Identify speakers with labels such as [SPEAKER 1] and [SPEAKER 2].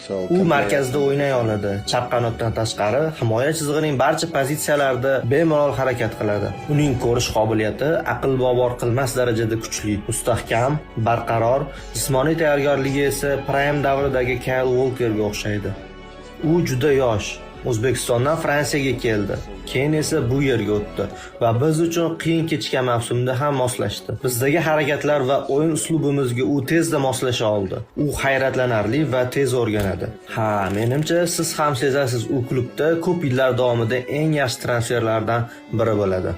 [SPEAKER 1] U markazda o'ynay oladi. Chap qanotdan tashqari himoya chizig'ining barcha pozitsiyalarida bemalol harakat qiladi. Uning ko'rish qobiliyati aql bovar qilmas darajada kuchli, mustahkam, barqaror, jismoniy tayyorgarligi esa prime davridagi Kyle Walkerga o'xshaydi. U juda yosh. O'zbekistondan Fransiyaga keldi. Keyin esa bu yerga o'tdi va biz uchun qiyin kechgan mavsumda ham moslashdi. Bizdagi harakatlar va o'yin uslubimizga u tezda moslasha oldi. U hayratlanarli va tez o'rganadi. Ha, menimcha siz ham sezasiz, u klubda ko'p yillar davomida eng yaxshi transferlardan biri bo'ladi.